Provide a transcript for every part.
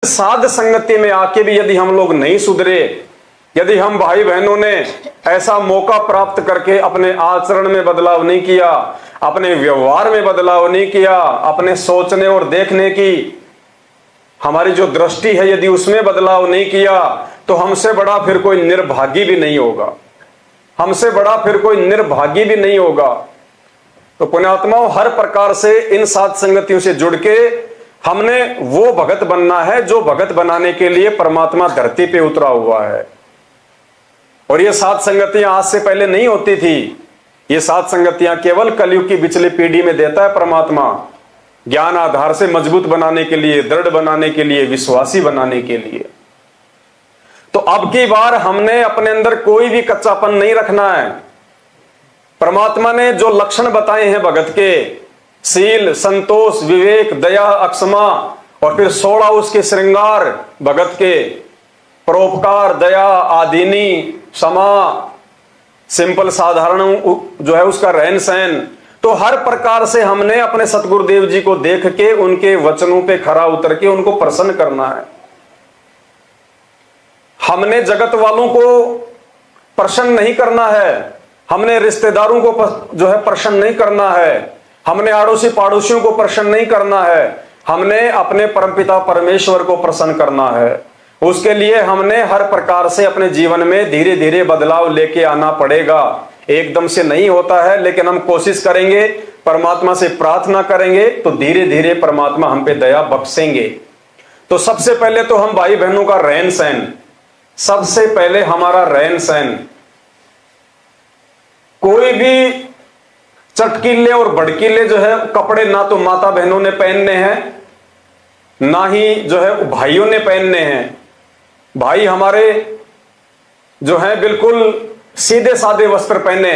साध संगति में आके भी यदि हम लोग नहीं सुधरे, यदि हम भाई बहनों ने ऐसा मौका प्राप्त करके अपने आचरण में बदलाव नहीं किया, अपने व्यवहार में बदलाव नहीं किया, अपने सोचने और देखने की हमारी जो दृष्टि है यदि उसमें बदलाव नहीं किया, तो हमसे बड़ा फिर कोई निर्भागी भी नहीं होगा, हमसे बड़ा फिर कोई निर्भागी भी नहीं होगा। तो पुण्यात्माओं, हर प्रकार से इन साध संगतियों से जुड़ के हमने वो भगत बनना है जो भगत बनाने के लिए परमात्मा धरती पे उतरा हुआ है। और ये साध संगतियां आज से पहले नहीं होती थी, ये साध संगतियां केवल कलयुग की पिछली पीढ़ी में देता है परमात्मा, ज्ञान आधार से मजबूत बनाने के लिए, दृढ़ बनाने के लिए, विश्वासी बनाने के लिए। तो अब की बार हमने अपने अंदर कोई भी कच्चापन नहीं रखना है। परमात्मा ने जो लक्षण बताए हैं भगत के, शील, संतोष, विवेक, दया, अक्षमा, और फिर 16 उसके श्रृंगार भगत के, परोपकार, दया, आदीनी, क्षमा, सिंपल साधारण जो है उसका रहन सहन, तो हर प्रकार से हमने अपने सतगुरुदेव जी को देख के उनके वचनों पे खरा उतर के उनको प्रसन्न करना है। हमने जगत वालों को प्रसन्न नहीं करना है, हमने रिश्तेदारों को जो है प्रसन्न नहीं करना है, हमने आड़ोसी पड़ोसियों को प्रसन्न नहीं करना है, हमने अपने परमपिता परमेश्वर को प्रसन्न करना है। उसके लिए हमने हर प्रकार से अपने जीवन में धीरे धीरे बदलाव लेके आना पड़ेगा। एकदम से नहीं होता है, लेकिन हम कोशिश करेंगे, परमात्मा से प्रार्थना करेंगे तो धीरे धीरे परमात्मा हम पे दया बख्शेंगे। तो सबसे पहले तो हम भाई बहनों का रहन सहन, सबसे पहले हमारा रहन सहन, कोई भी चटकीले और भड़कीले जो है कपड़े ना तो माता बहनों ने पहनने हैं, ना ही जो है भाइयों ने पहनने हैं। भाई हमारे जो है बिल्कुल सीधे साधे वस्त्र पहने।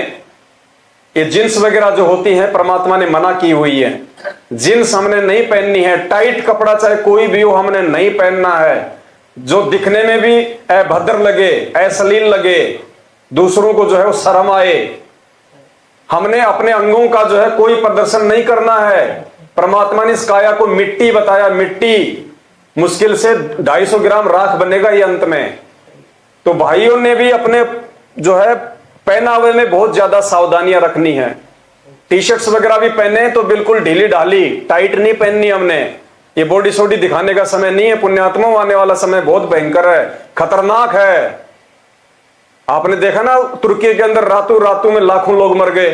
ये जींस वगैरह जो होती है परमात्मा ने मना की हुई है, जींस हमने नहीं पहननी है। टाइट कपड़ा चाहे कोई भी हो हमने नहीं पहनना है, जो दिखने में भी अभद्र लगे, अश्लील लगे, दूसरों को जो है वो शर्म आए। हमने अपने अंगों का जो है कोई प्रदर्शन नहीं करना है। परमात्मा ने इस काया को मिट्टी बताया, मिट्टी मुश्किल से 250 ग्राम राख बनेगा ये अंत में। तो भाइयों ने भी अपने जो है पहनावे में बहुत ज्यादा सावधानियां रखनी है। टी शर्ट्स वगैरह भी पहने तो बिल्कुल ढीली ढाली, टाइट नहीं पहननी हमने। ये बॉडी सोडी दिखाने का समय नहीं है पुण्यात्मा, आने वाला समय बहुत भयंकर है, खतरनाक है। आपने देखा ना तुर्की के अंदर रातों रातों में लाखों लोग मर गए,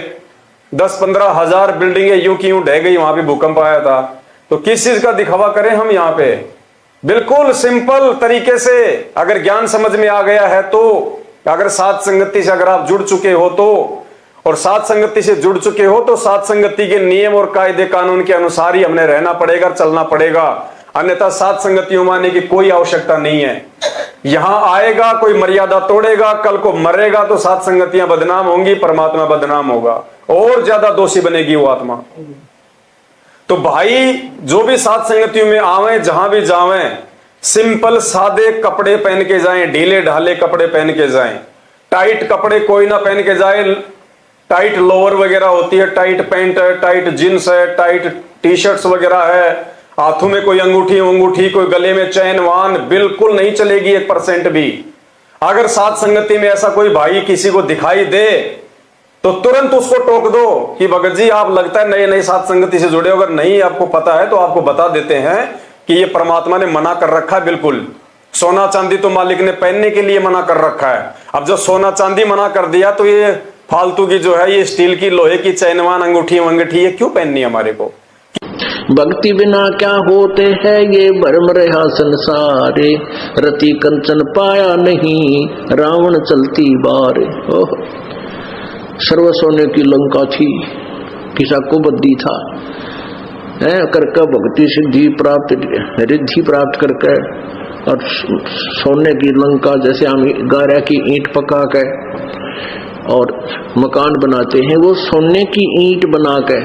10-15 हजार बिल्डिंगें यूं की यूं ढह गई, वहां पे भूकंप आया था। तो किस चीज का दिखावा करें हम यहाँ पे? बिल्कुल सिंपल तरीके से अगर ज्ञान समझ में आ गया है तो, अगर साध संगति से अगर आप जुड़ चुके हो तो, और साध संगति से जुड़ चुके हो तो साध संगति के नियम और कायदे कानून के अनुसार ही हमने रहना पड़ेगा, चलना पड़ेगा। अन्यथा साध संगतियों मानने की कोई आवश्यकता नहीं है। यहां आएगा कोई मर्यादा तोड़ेगा, कल को मरेगा तो साध संगतियां बदनाम होंगी, परमात्मा बदनाम होगा, और ज्यादा दोषी बनेगी वो आत्मा। तो भाई जो भी साध संगतियों में आवे, जहां भी जावें, सिंपल सादे कपड़े पहन के जाएं, ढीले ढाले कपड़े पहन के जाएं। टाइट कपड़े कोई ना पहन के जाए। टाइट लोअर वगैरह होती है, टाइट पैंट है, टाइट जींस है, टाइट टी शर्ट्स वगैरह है, हाथों में कोई अंगूठी, कोई गले में चैन वान, बिल्कुल नहीं चलेगी 1% भी। अगर साध संगति में ऐसा कोई भाई किसी को दिखाई दे तो तुरंत उसको टोक दो कि भगत जी आप लगता है नए नए साध संगति से जुड़े हो। अगर नहीं आपको पता है तो आपको बता देते हैं कि ये परमात्मा ने मना कर रखा है। बिल्कुल सोना चांदी तो मालिक ने पहनने के लिए मना कर रखा है। अब जब सोना चांदी मना कर दिया तो ये फालतू की जो है ये स्टील की, लोहे की चैनवान, अंगूठी वंगठी ये क्यों पहननी है हमारे को? भक्ति बिना क्या होते हैं ये भरम रहा संसारे, रति कंचन पाया नहीं रावण चलती बार। सर्व सोने की लंका थी, किसा को बद्दी था है करके भक्ति सिद्धि प्राप्त, रिद्धि प्राप्त करके, और सोने की लंका जैसे हम गारा की ईंट पका के और मकान बनाते हैं, वो सोने की ईंट बना के,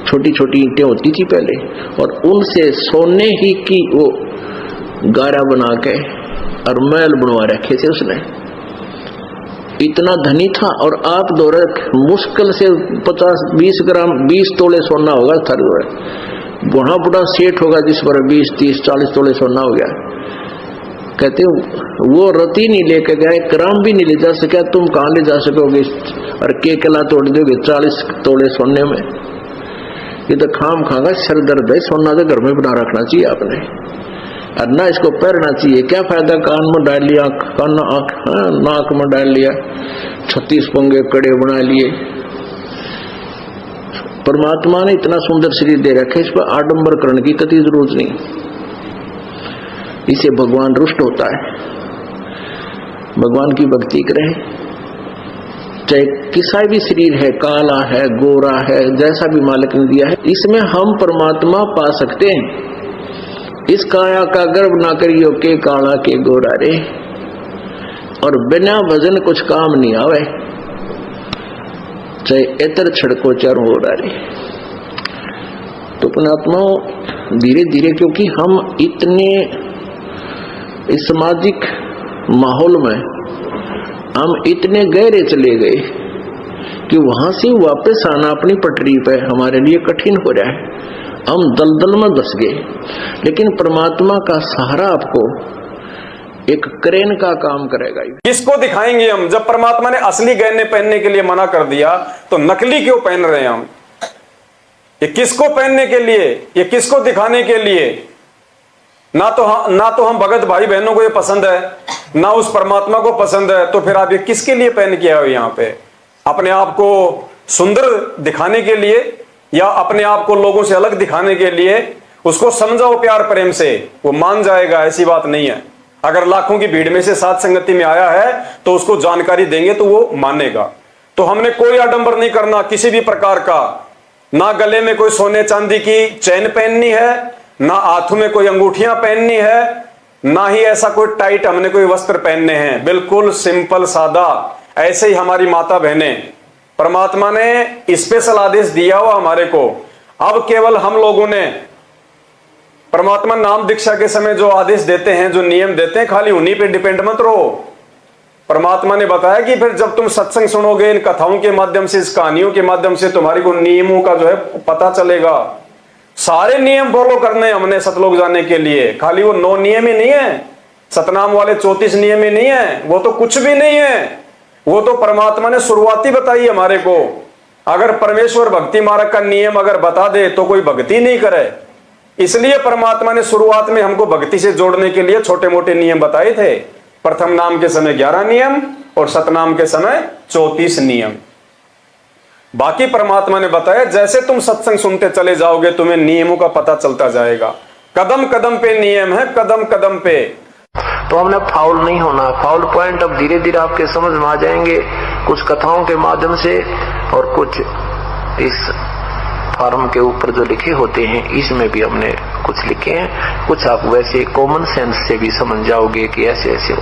छोटी छोटी ईंटें होती थी पहले, और उनसे सोने ही की वो गारा बना के और महल बनवा रखे थे उसने। इतना धनी था। और आप दौरे मुश्किल से 50-20 ग्राम 20 तोले सोना होगा थारे दौरे, वहां बड़ा सेठ होगा जिस पर 20, 30, 40 तोले सोना हो गया, कहते वो रति नहीं लेके गए, ग्राम भी नहीं ले जा सका, तुम कहां ले जा सकोगे और केला तोड़ दोगे 40 तोले सोने में। ये तो खाम खागा सर दर्द है, सोना तो घर में बना रखना चाहिए आपने, और ना इसको पहनना चाहिए। क्या फायदा कान में डाल लिया, नाक में डाल लिया, 36 पंगे कड़े बना लिए। परमात्मा ने इतना सुंदर शरीर दे रखे, इस पर आडंबर करने की कतई जरूरत नहीं, इसे भगवान रुष्ट होता है। भगवान की भक्ति करें, चाहे किसा भी शरीर है, काला है, गोरा है, जैसा भी मालिक ने दिया है, इसमें हम परमात्मा पा सकते हैं। इस काया का गर्व ना करियो के काला के गोरा रे, और बिना भजन कुछ काम नहीं आवे, चाहे एतर छड़को चारों हो रे। तो पुणात्मा धीरे धीरे, क्योंकि हम इतने इस सामाजिक माहौल में हम इतने गहरे चले गए कि वहां से वापस आना अपनी पटरी पे हमारे लिए कठिन हो रहा है। हम दलदल में धस गए, लेकिन परमात्मा का सहारा आपको एक क्रेन का काम करेगा। किसको दिखाएंगे हम? जब परमात्मा ने असली गहने पहनने के लिए मना कर दिया तो नकली क्यों पहन रहे हैं हम? ये किसको पहनने के लिए, ये किसको दिखाने के लिए? ना तो हम भगत भाई बहनों को ये पसंद है, ना उस परमात्मा को पसंद है, तो फिर आप ये किसके लिए पहन के आए हो यहाँ पे? अपने आप को सुंदर दिखाने के लिए या अपने आप को लोगों से अलग दिखाने के लिए? उसको समझाओ प्यार प्रेम से, वो मान जाएगा, ऐसी बात नहीं है। अगर लाखों की भीड़ में से साध संगति में आया है तो उसको जानकारी देंगे तो वो मानेगा। तो हमने कोई आडंबर नहीं करना किसी भी प्रकार का, ना गले में कोई सोने चांदी की चैन पहननी है, ना हाथों में कोई अंगूठियां पहननी है, ना ही ऐसा कोई टाइट हमने कोई वस्त्र पहनने हैं। बिल्कुल सिंपल सादा, ऐसे ही हमारी माता बहनें, परमात्मा ने स्पेशल आदेश दिया हुआ हमारे को। अब केवल हम लोगों ने परमात्मा नाम दीक्षा के समय जो आदेश देते हैं, जो नियम देते हैं, खाली उन्हीं पे डिपेंड मत रहो। परमात्मा ने बताया कि फिर जब तुम सत्संग सुनोगे, इन कथाओं के माध्यम से, इस कहानियों के माध्यम से तुम्हारी को नियमों का जो है पता चलेगा। सारे नियम फॉलो करने हमने सतलोक जाने के लिए, खाली वो 9 नियम ही नहीं है, सतनाम वाले 34 नियम ही नहीं है, वो तो कुछ भी नहीं है। वो तो परमात्मा ने शुरुआती बताई हमारे को। अगर परमेश्वर भक्ति मार्ग का नियम अगर बता दे तो कोई भक्ति नहीं करे, इसलिए परमात्मा ने शुरुआत में हमको भक्ति से जोड़ने के लिए छोटे मोटे नियम बताए थे। प्रथम नाम के समय 11 नियम और सतनाम के समय 34 नियम। बाकी परमात्मा ने बताया जैसे तुम सत्संग सुनते चले जाओगे तुम्हें नियमों का पता चलता जाएगा। कदम कदम पे नियम है, कदम कदम पे। तो हमने फाउल नहीं होना। फाउल पॉइंट अब धीरे धीरे आपके समझ में आ जाएंगे, कुछ कथाओं के माध्यम से और कुछ इस फार्म के ऊपर जो लिखे होते हैं इसमें भी हमने कुछ लिखे हैं। कुछ आप वैसे कॉमन सेंस से भी समझ जाओगे कि ऐसे ऐसे